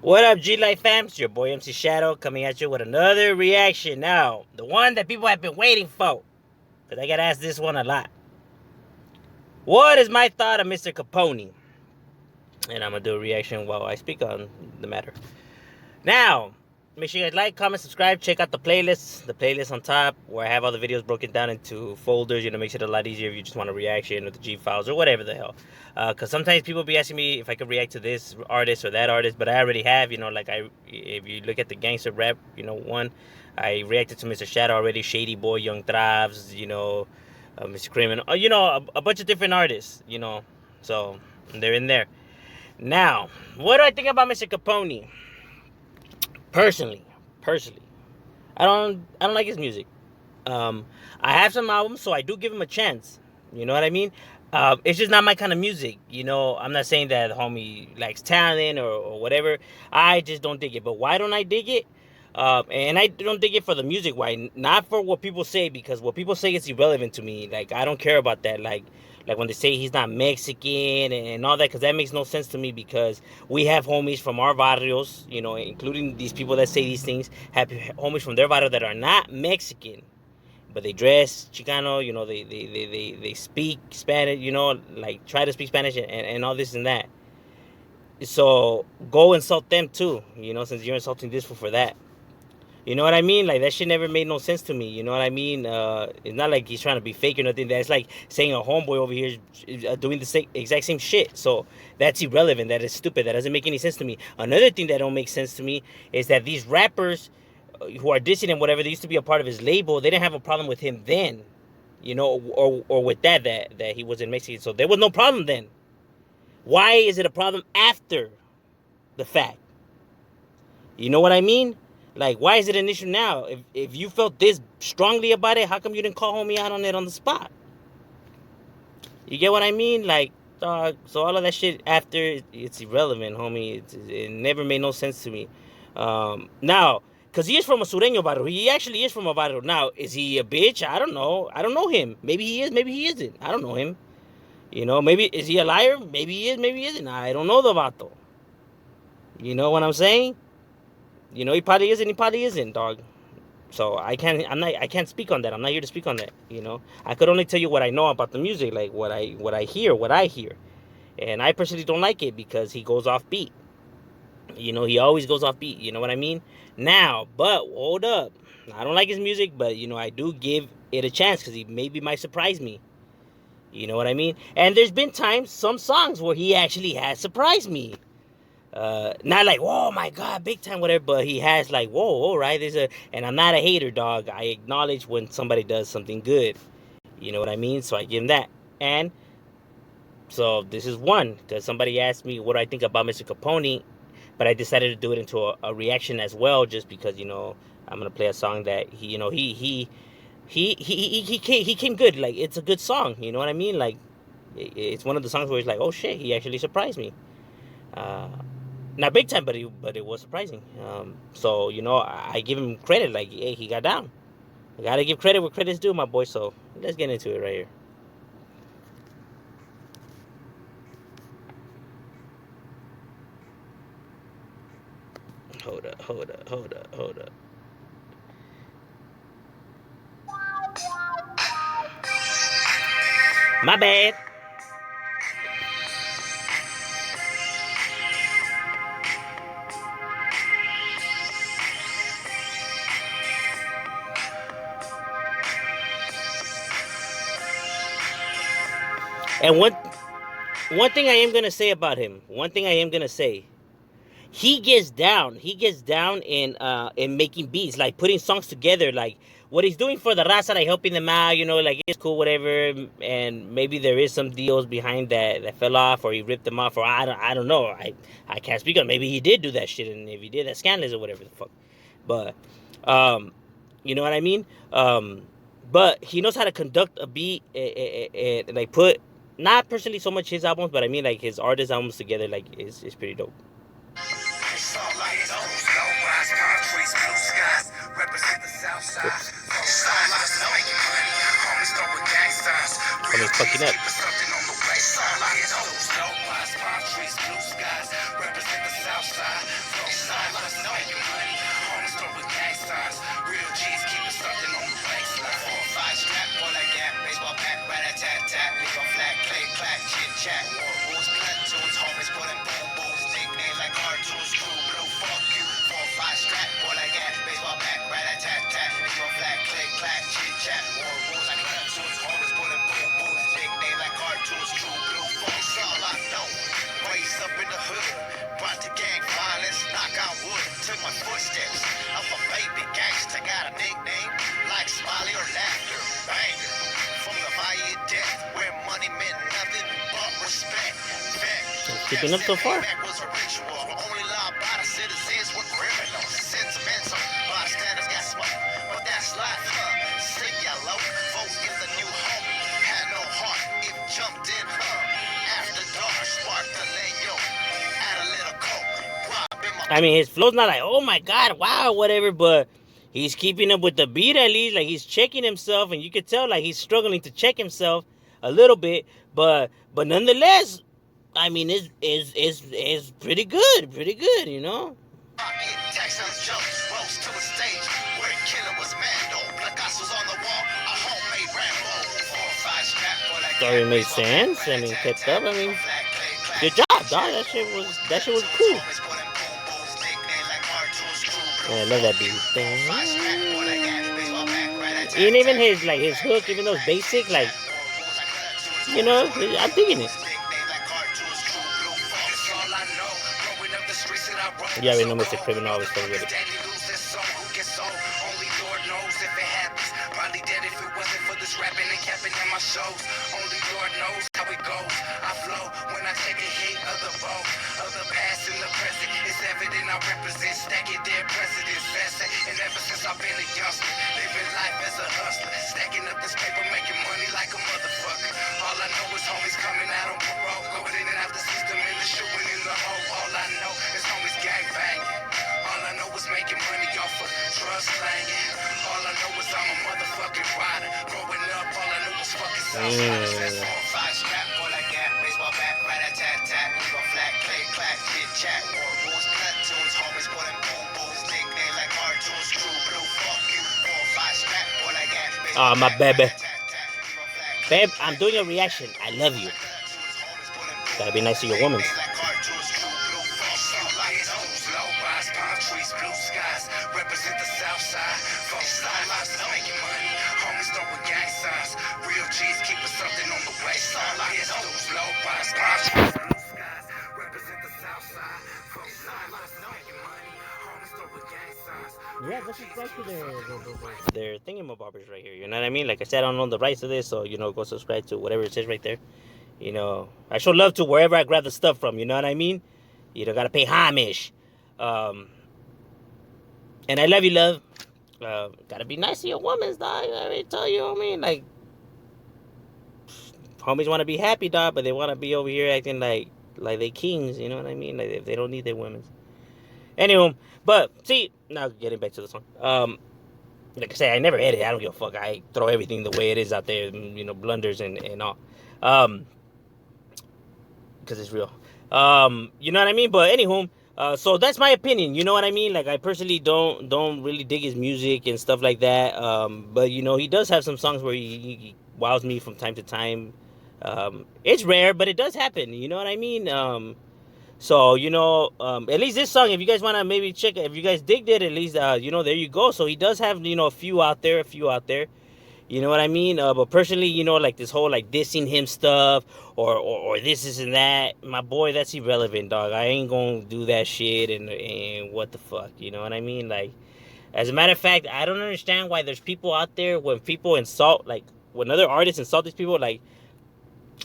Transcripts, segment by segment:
What up, G Life fams? Your boy MC Shadow coming at you with another reaction. Now, the one that people have been waiting for, because I get asked this one a lot. What is my thought of Mr. Capone? And I'm going to do a reaction while I speak on the matter. Now, make sure you guys like, comment, subscribe, check out the playlist. The playlist on top where I have all the videos broken down into folders. Makes it a lot easier if you just want to reaction with the G files or whatever the hell. Because sometimes people be asking me if I could react to this artist or that artist, but I already have. If you look at the gangster rap, one, I reacted to Mr. Shadow already, Shady Boy, Young Travs, Mr. Criminal, a bunch of different artists, so they're in there. Now, what do I think about Mr. Capone? Personally, I don't like his music. I have some albums, so I do give him a chance. You know what I mean? It's just not my kind of music. I'm not saying that homie likes talent or whatever. I just don't dig it. But why don't I dig it? And I don't dig it for the music. Why? Not for what people say, because what people say is irrelevant to me. Like, I don't care about that. Like when they say he's not Mexican and all that, because that makes no sense to me, because we have homies from our barrios, including these people that say these things, have homies from their barrio that are not Mexican, but they dress Chicano, they speak Spanish, like try to speak Spanish and all this and that. So go insult them too, since you're insulting this for that. You know what I mean? Like, that shit never made no sense to me. You know what I mean? It's not like he's trying to be fake or nothing. That's like saying a homeboy over here is doing the exact same shit. So that's irrelevant. That is stupid. That doesn't make any sense to me. Another thing that don't make sense to me is that these rappers who are dissing him, whatever, they used to be a part of his label. They didn't have a problem with him then, or with that he was in Mexico. So there was no problem then. Why is it a problem after the fact? You know what I mean? Like, why is it an issue now? If you felt this strongly about it, how come you didn't call homie out on it on the spot? You get what I mean? Like, dog, so all of that shit after, it's irrelevant, homie. It never made no sense to me. Now, because he is from a Sureño barrio. He actually is from a barrio. Now, is he a bitch? I don't know. I don't know him. Maybe he is, maybe he isn't. I don't know him. Maybe, is he a liar? Maybe he is, maybe he isn't. I don't know the vato. You know what I'm saying? He probably is and he probably isn't, dog. So I can't speak on that. I'm not here to speak on that. I could only tell you what I know about the music, like what I hear. And I personally don't like it because he goes off beat. He always goes off beat. You know what I mean? Now, but hold up. I don't like his music, but I do give it a chance because he maybe might surprise me. You know what I mean? And there's been times, some songs where he actually has surprised me. Not like, oh my god, big time, whatever, but he has like, whoa, all right, and I'm not a hater, dog. I acknowledge when somebody does something good. You know what I mean? So I give him that. And so this is one, because somebody asked me what I think about Mr. Capone, but I decided to do it into a reaction as well, just because, I'm gonna play a song that he came good. Like, it's a good song, you know what I mean? Like, it's one of the songs where it's like, oh shit, he actually surprised me. Not big time, but it was surprising. So I give him credit. Like, hey, he got down. I gotta give credit where credit's due, my boy. So let's get into it right here. Hold up. My bad. And one thing I am gonna say about him. One thing I am gonna say. He gets down. He gets down in making beats, like putting songs together, like what he's doing for the raza, like helping them out. Like, it's cool, whatever. And maybe there is some deals behind that fell off, or he ripped them off, or I don't know. I can't speak on. Maybe he did do that shit, and if he did, that's scandalous or whatever the fuck. But you know what I mean? But he knows how to conduct a beat and like put, not personally so much his albums, but I mean like his artist albums together. Like, it's pretty dope. Whoops. Someone's fucking up. keeping up so far. I mean, his flow's not like, oh my god, wow, whatever, but he's keeping up with the beat at least. Like, he's checking himself, and you could tell like he's struggling to check himself a little bit, but nonetheless, I mean, it's pretty good, you know. Story made sense. I mean, kept up. I mean, good job, dog. That shit was cool. I love that beat. And even his hook, even though it's basic, like, you know, I'm digging it. Yeah, we know Mr. Criminal always comes with it. Probably dead if it wasn't for this rapping and capping in my shows. Only Lord knows how it goes. I flow when I take a hit of the bow. Of the past and the present, it's evident I represent. Stacking dead presidents, fast. And ever since I've been a youngster, living life as a hustler. Stacking up this paper, making money like a motherfucker. All I know is homies coming out on parole. Going in and out the system and the shooting in the hole. All I know is homies gang banging. All I know is making money off of drugs slanging. All I know is I'm a motherfucking rider. Growing up, all I knew was fucking Southside. That's all five scrap, boy like that. Baseball bat, rat-a-tat-tat. We gon' flat, clay, clack, chit chat. War rules, platoons, homies, boy, them boom booms. Nickname like cartoons, crew, blue, fuck you. 4-5 scrap, boy like that. Oh, my baby. Babe, I'm doing a reaction. I love you. Gotta be nice to your woman. Represent the south side. Fuck side lives is making money. Homies start with gang signs. Real G's keeping something on the waistline. Like it's low price, blue skies. Represent the south side. Fuck side lives is making money. Homies start with gang signs. Yeah, this is right to their thingamabobbers right here. You know what I mean? Like I said, I don't own the rights to this, so you know, go subscribe to whatever it says right there. You know, I show love to wherever I grab the stuff from. You know what I mean? You don't gotta pay homage. And I love you, love. Gotta be nice to your woman's, dog. I already tell you, what I mean, like, homies want to be happy, dog, but they want to be over here acting like they kings. You know what I mean? Like, if they don't need their women. Anyway, but see, now getting back to the song. Like I say, I never edit. I don't give a fuck. I throw everything the way it is out there. You know, blunders and all. Because it's real. You know what I mean? But anywho. So that's my opinion, you know what I mean? Like, I personally don't really dig his music and stuff like that. But you know, he does have some songs where he wows me from time to time. It's rare, but it does happen. You know what I mean? So you know, at least this song, if you guys want to maybe check it, if you guys digged it, at least you know, there you go. So he does have, you know, a few out there. You know what I mean? But personally, you know, like this whole like dissing him stuff or this and that, my boy, that's irrelevant, dog. I ain't gonna do that shit and what the fuck, you know what I mean? Like, as a matter of fact, I don't understand why there's people out there when people insult, like when other artists insult these people, like,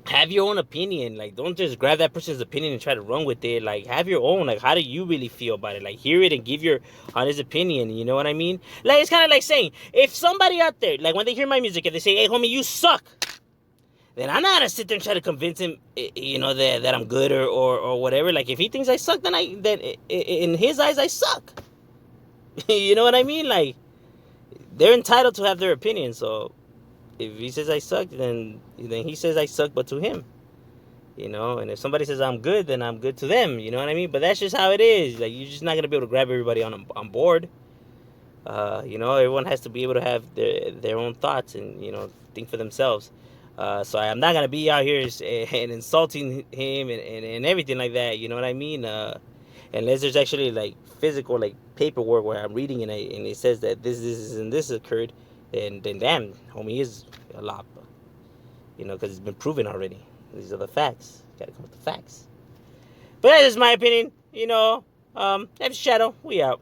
have your own opinion. Like, don't just grab that person's opinion and try to run with it. Like, have your own. Like, how do you really feel about it? Like, hear it and give your honest opinion. You know what I mean? Like, it's kind of like saying, if somebody out there, like, when they hear my music, if they say, hey, homie, you suck, then I'm not gonna sit there and try to convince him, you know, that I'm good or whatever. Like, if he thinks I suck, then in his eyes, I suck. You know what I mean? Like, they're entitled to have their opinion, so if he says I suck, then he says I suck, but to him, you know. And if somebody says I'm good, then I'm good to them. You know what I mean? But that's just how it is. Like, you're just not gonna be able to grab everybody on board. You know, everyone has to be able to have their own thoughts and, you know, think for themselves. So I'm not gonna be out here and insulting him and everything like that. You know what I mean? Unless there's actually like physical like paperwork where I'm reading and it says that this occurred. Then damn, homie is a lot, you know, because it's been proven already. These are the facts. Gotta come with the facts. But that is my opinion, you know. Shadow, we out.